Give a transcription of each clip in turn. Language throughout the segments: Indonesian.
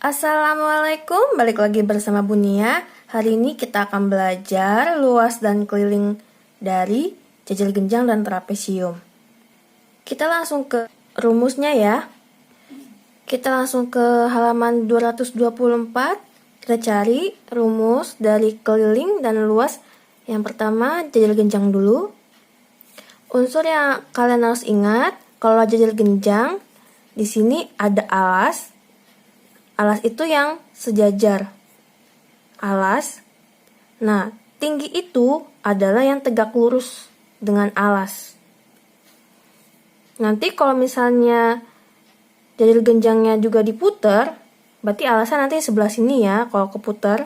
Assalamualaikum, balik lagi bersama Bunia. Hari ini kita akan belajar luas dan keliling dari jajal genjang dan trapesium. Kita langsung ke rumusnya ya. Kita langsung ke halaman 224. Kita cari rumus dari keliling dan luas. Yang pertama jajal genjang dulu. Unsur yang kalian harus ingat, kalau jajal genjang di sini ada alas. Alas itu yang sejajar. Alas. Nah, tinggi itu adalah yang tegak lurus dengan alas. Nanti kalau misalnya jajal genjangnya juga diputar, berarti alasnya nanti sebelah sini ya. Kalau keputar,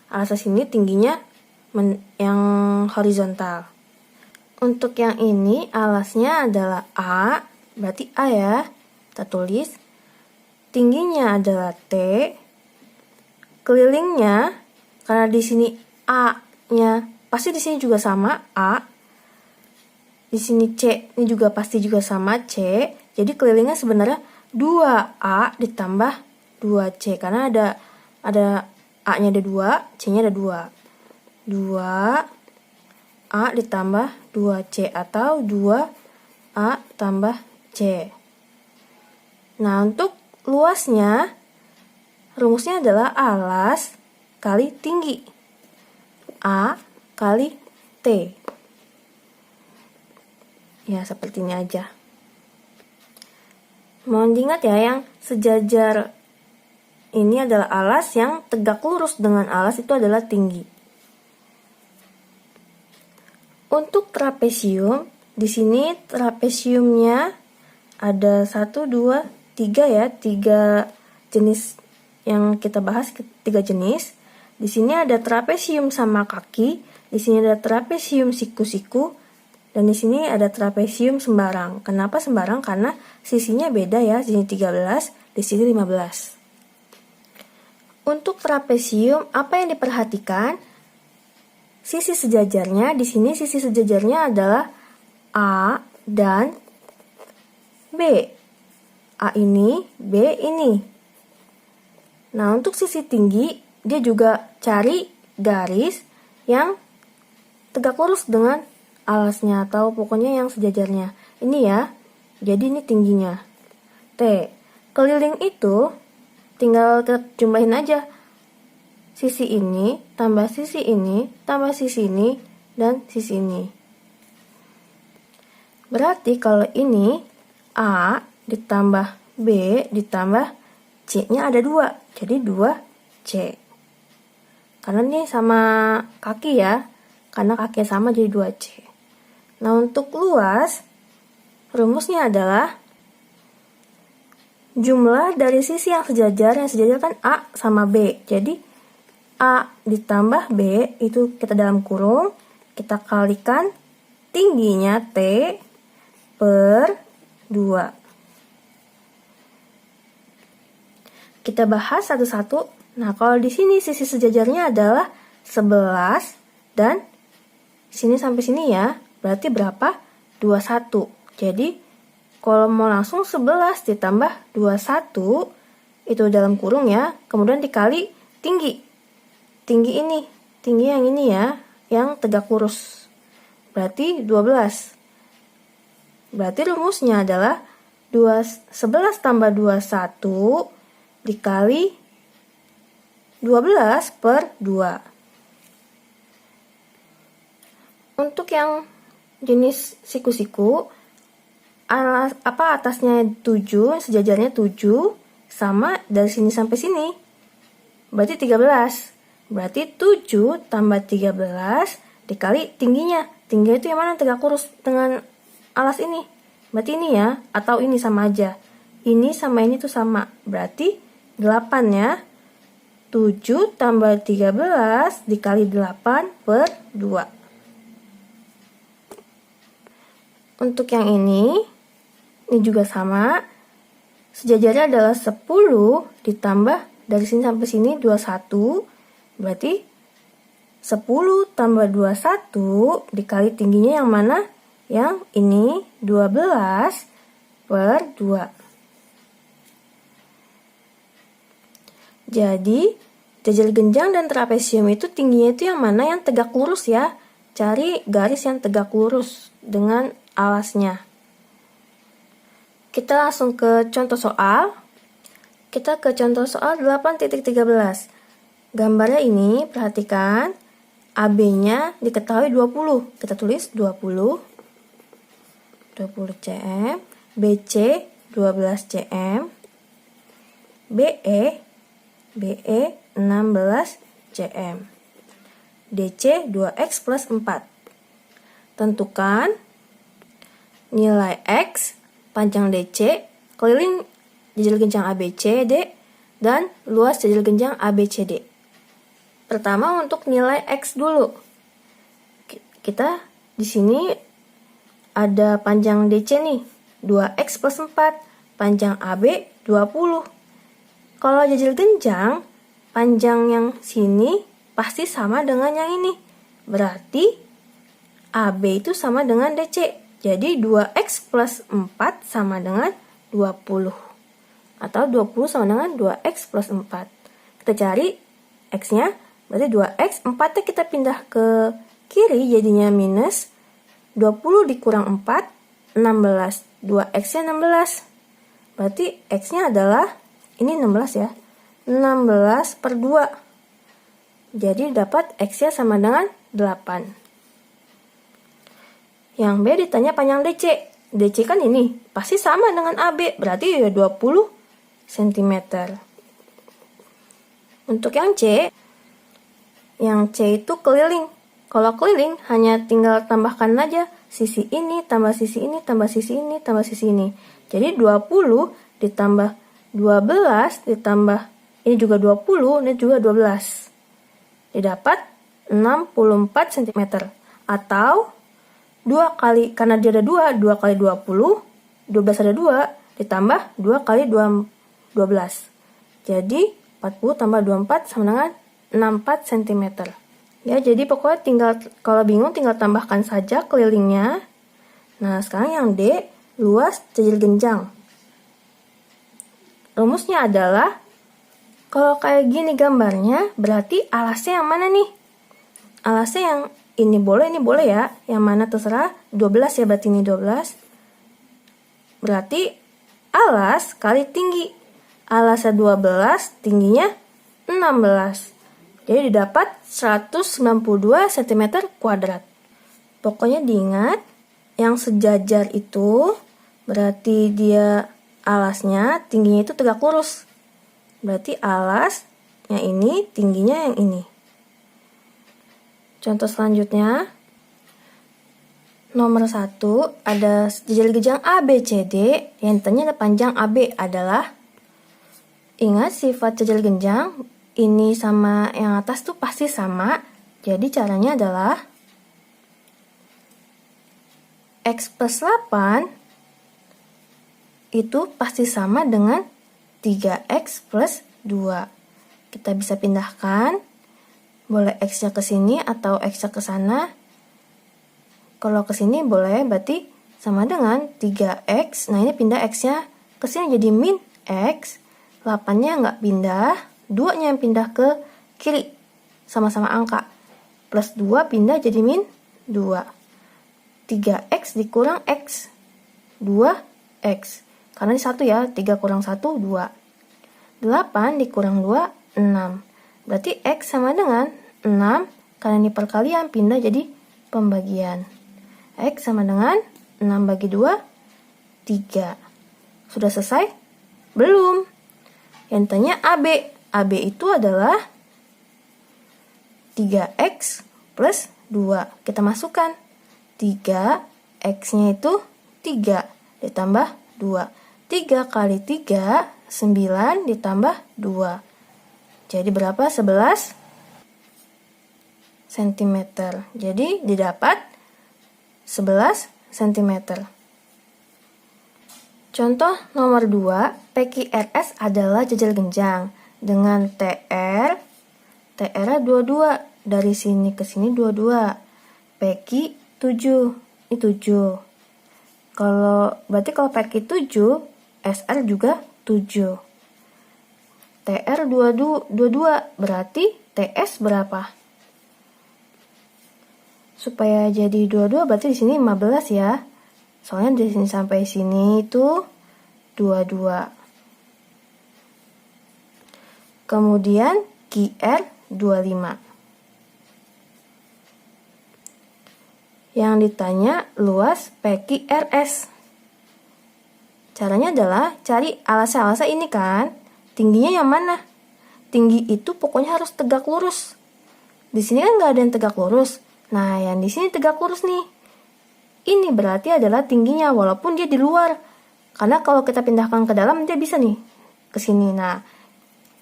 alasnya sini tingginya yang horizontal. Untuk yang ini alasnya adalah A, berarti A ya. Kita tulis. Tingginya adalah T, kelilingnya karena di sini A-nya pasti di sini juga sama A, di sini C ini juga pasti juga sama C, jadi kelilingnya sebenarnya 2A ditambah 2C karena ada A-nya ada 2, C-nya ada 2. 2A ditambah 2C atau 2A tambah C. Nah, untuk luasnya, rumusnya adalah alas kali tinggi. A kali T. Ya, seperti ini aja. Mohon diingat ya, yang sejajar ini adalah alas, yang tegak lurus dengan alas itu adalah tinggi. Untuk trapesium, di sini trapesiumnya ada 1, 2, 3 ya, 3 jenis yang kita bahas, 3 jenis. Di sini ada trapesium sama kaki, di sini ada trapesium siku-siku, dan di sini ada trapesium sembarang. Kenapa sembarang? Karena sisinya beda ya, di sini 13, di sini 15. Untuk trapesium, apa yang diperhatikan? Sisi sejajarnya, di sini sisi sejajarnya adalah A dan B. A ini, B ini. Nah, untuk sisi tinggi, dia juga cari garis yang tegak lurus dengan alasnya atau pokoknya yang sejajarnya. Ini ya, jadi ini tingginya. T. Keliling itu tinggal kita jumlahin aja. Sisi ini, tambah sisi ini, tambah sisi ini, dan sisi ini. Berarti kalau ini A ditambah B ditambah C-nya ada 2, jadi 2C. Karena ini sama kaki ya, karena kaki sama jadi 2C. Nah, untuk luas, rumusnya adalah jumlah dari sisi yang sejajar kan A sama B. Jadi A ditambah B itu kita dalam kurung, kita kalikan tingginya T per 2. Kita bahas satu-satu. Nah, kalau di sini sisi sejajarnya adalah 11 dan sini sampai sini ya. Berarti berapa? 21. Jadi, kalau mau langsung 11 ditambah 21 itu dalam kurung ya. Kemudian dikali tinggi. Tinggi ini, tinggi yang ini ya, yang tegak lurus. Berarti 12. Berarti rumusnya adalah 11 tambah 21 dikali 12 per 2. Untuk yang jenis siku-siku, atasnya 7, sejajarnya 7, sama dari sini sampai sini. Berarti 13. Berarti 7 tambah 13 dikali tingginya. Tingginya itu yang mana? Tegak lurus dengan alas ini. Berarti ini ya, atau ini sama aja. Ini sama ini tuh sama. Berarti 8 ya. 7 tambah 13 dikali 8 per 2. Untuk yang ini juga sama. Sejajarnya adalah 10 ditambah dari sini sampai sini 21. Berarti 10 tambah 21 dikali tingginya yang mana? Yang ini 12 per 2. Jadi, jajal genjang dan trapesium itu tingginya itu yang mana? Yang tegak lurus ya. Cari garis yang tegak lurus dengan alasnya. Kita langsung ke contoh soal. Kita ke contoh soal 8.13. Gambarnya ini, perhatikan, AB-nya diketahui 20. Kita tulis 20 cm, BC 12 cm, BE 16 cm, DC 2x plus 4. Tentukan nilai x, panjang DC, keliling jajal genjang ABCD, dan luas jajal genjang ABCD. Pertama untuk nilai x dulu. Kita di sini ada panjang DC nih, 2x plus 4, panjang AB 20. Kalau jajal genjang, panjang yang sini pasti sama dengan yang ini. Berarti AB itu sama dengan DC. Jadi 2x plus 4 sama dengan 20. Atau 20 sama dengan 2x plus 4. Kita cari x-nya, berarti 2x, 4-nya kita pindah ke kiri jadinya minus. 20 dikurang 4, 16. 2x-nya 16. Berarti x-nya adalah, ini 16 ya, 16 per 2. Jadi dapat x-nya sama dengan 8. Yang B ditanya panjang DC. DC kan ini, pasti sama dengan AB, berarti ya 20 cm. Untuk yang C itu keliling. Kalau keliling hanya tinggal tambahkan aja sisi ini tambah sisi ini tambah sisi ini tambah sisi ini. Jadi 20 ditambah 12 ditambah ini juga 20, ini juga 12. Didapat 64 cm. Atau 2 kali, karena dia ada 2 kali 20, 12 ada 2, ditambah 2 kali 12. Jadi 40 tambah 24 sama dengan 64 cm. Ya, jadi pokoknya tinggal, kalau bingung tinggal tambahkan saja kelilingnya. Nah, sekarang yang D, luas jajal genjang. Rumusnya adalah, kalau kayak gini gambarnya, berarti alasnya yang mana nih? Alasnya yang ini boleh ya. Yang mana terserah, 12 ya, berarti ini 12. Berarti alas kali tinggi. Alasnya 12, tingginya 16. Jadi didapat 192 cm kuadrat. Pokoknya diingat, yang sejajar itu berarti dia alasnya, tingginya itu tegak lurus. Berarti alasnya ini, tingginya yang ini. Contoh selanjutnya, nomor 1, ada jajal genjang ABCD, yang ditanya panjang AB adalah, ingat sifat jajal genjang, ini sama yang atas tuh pasti sama. Jadi caranya adalah x plus 8 itu pasti sama dengan 3x plus 2. Kita bisa pindahkan. Boleh x-nya ke sini atau x-nya ke sana. Kalau ke sini boleh, berarti sama dengan 3x. Nah, ini pindah x-nya ke sini jadi min x. 8-nya nggak pindah. 2-nya yang pindah ke kiri, sama-sama angka. Plus 2 pindah jadi min 2. 3x dikurang x, 2x. Karena ini 1 ya, 3 kurang 1, 2. 8 dikurang 2, 6. Berarti x sama dengan 6, karena ini perkalian pindah jadi pembagian. X sama dengan 6 bagi 2, 3. Sudah selesai? Belum. Yang tanya AB. AB itu adalah 3x plus 2. Kita masukkan. 3, x-nya itu 3, ditambah 2. 3 kali 3, 9 ditambah 2. Jadi berapa? 11 cm. Jadi didapat 11 cm. Contoh nomor 2, PQRS adalah jajal genjang. Dengan TR-nya 22, dari sini ke sini 22. PQ 7, ini 7. Berarti kalau PQ 7, SR juga 7. TR 22, berarti TS berapa? Supaya jadi 22 berarti di sini 15 ya. Soalnya di sini sampai sini itu 22. Kemudian QR 25. Yang ditanya luas PQRS. Caranya adalah cari alas-alas ini kan. Tingginya yang mana? Tinggi itu pokoknya harus tegak lurus. Di sini kan nggak ada yang tegak lurus. Nah, yang di sini tegak lurus nih. Ini berarti adalah tingginya walaupun dia di luar. Karena kalau kita pindahkan ke dalam dia bisa nih ke sini. Nah,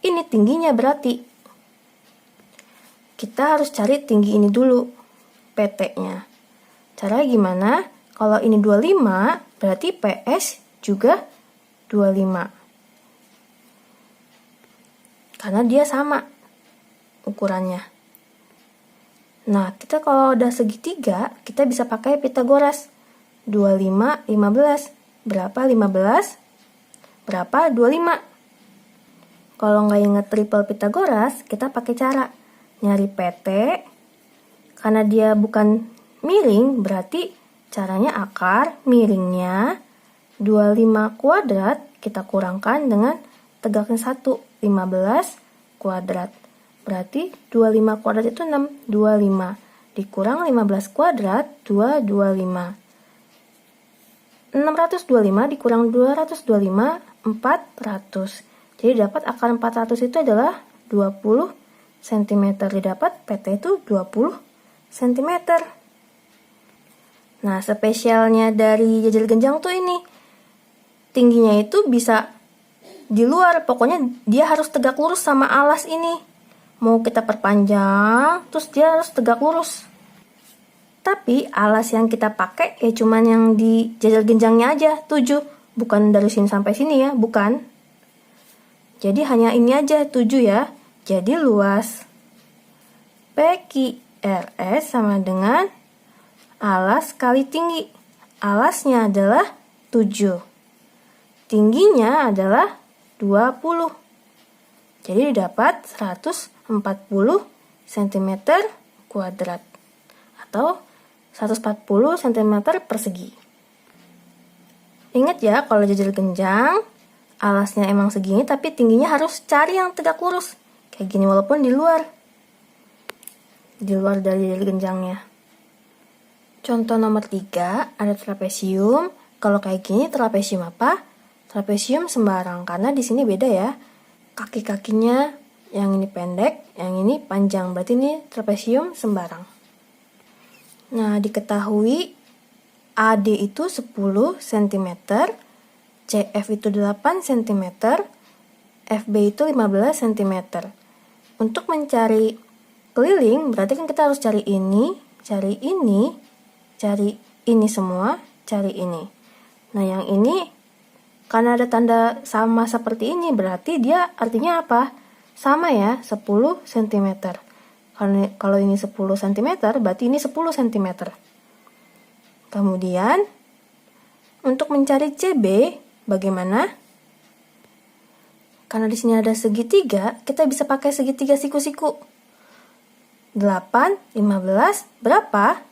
ini tingginya berarti. Kita harus cari tinggi ini dulu, PT-nya. Caranya gimana? Kalau ini 25, berarti PS juga 25. Karena dia sama ukurannya. Nah, kita kalau udah segitiga, kita bisa pakai Pitagoras. 25, 15. Berapa 15? Berapa 25? Kalau nggak inget triple Pitagoras, kita pakai cara nyari PT. Karena dia bukan miring, berarti caranya akar miringnya 25 kuadrat kita kurangkan dengan tegaknya 1, 15 kuadrat. Berarti 25 kuadrat itu 6, 25. Dikurang 15 kuadrat, 225. 625 dikurang 225, 400. Jadi dapat akar 400 itu adalah 20 cm. Didapat PT itu 20 cm. Nah, spesialnya dari jajal genjang tuh ini. Tingginya itu bisa di luar. Pokoknya dia harus tegak lurus sama alas ini. Mau kita perpanjang, terus dia harus tegak lurus. Tapi alas yang kita pakai ya cuman yang di jajal genjangnya aja, 7. Bukan dari sini sampai sini ya, bukan. Jadi hanya ini aja, 7 ya. Jadi luas PQRS sama dengan alas kali tinggi. Alasnya adalah 7. Tingginya adalah 20. Jadi dapat 140 cm kuadrat. Atau 140 cm persegi. Ingat ya, kalau jajal genjang, alasnya emang segini, tapi tingginya harus cari yang tegak lurus. Kayak gini walaupun di luar. Di luar dari jajal genjangnya. Contoh nomor 3, ada trapesium. Kalau kayak gini trapesium apa? Trapesium sembarang, karena di sini beda ya. Kaki-kakinya yang ini pendek, yang ini panjang. Berarti ini trapesium sembarang. Nah, diketahui AD itu 10 cm, CF itu 8 cm, FB itu 15 cm. Untuk mencari keliling, berarti kan kita harus cari ini semua, cari ini. Nah, yang ini, karena ada tanda sama seperti ini, berarti dia artinya apa? Sama ya, 10 cm. Kalau ini 10 cm, berarti ini 10 cm. Kemudian, untuk mencari CB, bagaimana? Karena di sini ada segitiga, kita bisa pakai segitiga siku-siku. 8, 15, berapa?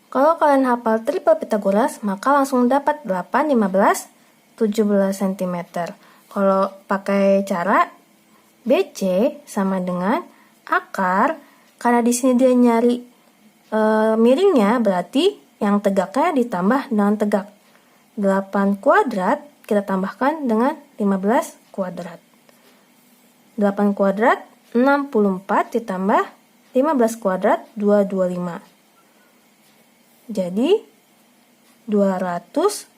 Kalau kalian hafal triple Pitagoras, maka langsung dapat 8, 15, 17 cm. Kalau pakai cara BC sama dengan akar, karena di sini dia nyari miringnya, berarti yang tegaknya ditambah dengan tegak. 8 kuadrat kita tambahkan dengan 15 kuadrat. 8 kuadrat 64 ditambah 15 kuadrat 225. Jadi 289.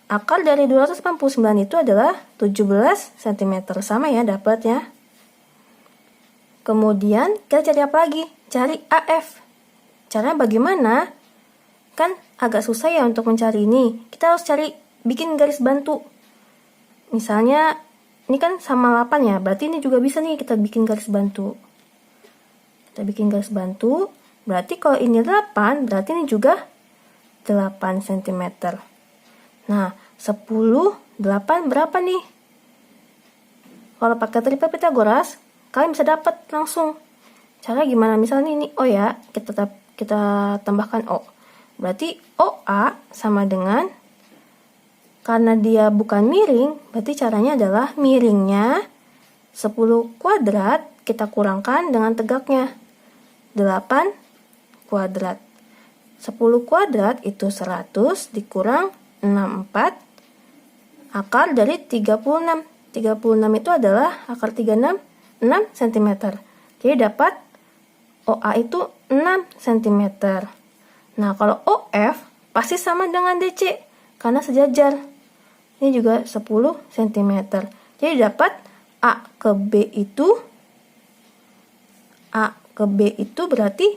Akar dari 289 itu adalah 17 cm. Sama ya dapatnya. Kemudian kita cari apa lagi? Cari AF. Caranya bagaimana? Kan agak susah ya untuk mencari ini. Kita harus bikin garis bantu. Misalnya ini kan sama 8 ya. Berarti ini juga bisa nih kita bikin garis bantu. Kita bikin garis bantu. Berarti kalau ini 8, berarti ini juga 8 cm. Nah, 10, 8 berapa nih? Kalau pakai triplet Pitagoras, kalian bisa dapat langsung. Cara gimana? Misalnya ini O ya, kita tambahkan O. Berarti OA sama dengan, karena dia bukan miring, berarti caranya adalah miringnya 10 kuadrat kita kurangkan dengan tegaknya 8 kuadrat. 10 kuadrat itu 100 dikurang 64 akar dari 36. 36 itu adalah akar 36, 6 cm. Jadi dapat OA itu 6 cm. Nah, kalau OF pasti sama dengan DC karena sejajar. Ini juga 10 cm. Jadi dapat A ke B itu berarti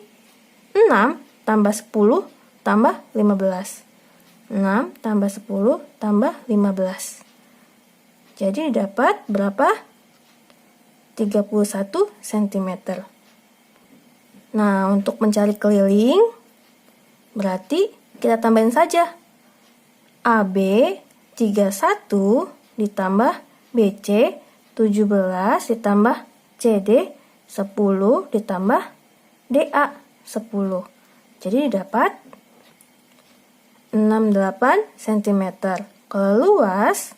6 tambah 10 tambah 15. 6 tambah 10 tambah 15. Jadi dapat berapa? 31 cm. Nah, untuk mencari keliling, berarti kita tambahin saja. AB 31 ditambah BC 17 ditambah CD 10 ditambah DA 10. Jadi dapat 68 cm. Kalau luas,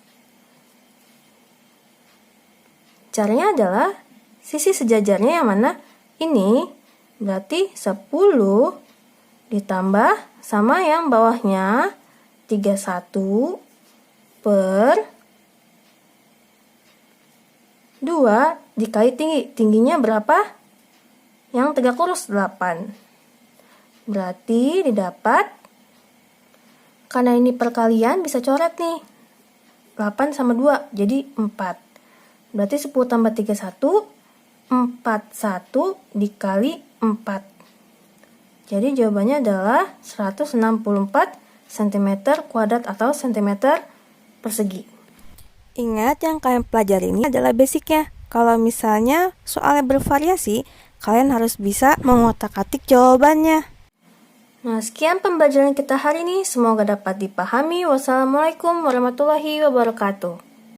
caranya adalah sisi sejajarnya yang mana? Ini berarti 10 ditambah sama yang bawahnya 31 per 2 dikali tinggi. Tingginya berapa? Yang tegak lurus 8. Berarti didapat, karena ini perkalian bisa coret nih. 8 sama 2 jadi 4. Berarti 10 tambah 31, 41 dikali 4. Jadi jawabannya adalah 164 cm kuadrat atau cm persegi. Ingat, yang kalian pelajari ini adalah basicnya. Kalau misalnya soalnya bervariasi, kalian harus bisa mengotak-atik jawabannya. Nah, sekian pembelajaran kita hari ini. Semoga dapat dipahami. Wassalamualaikum warahmatullahi wabarakatuh.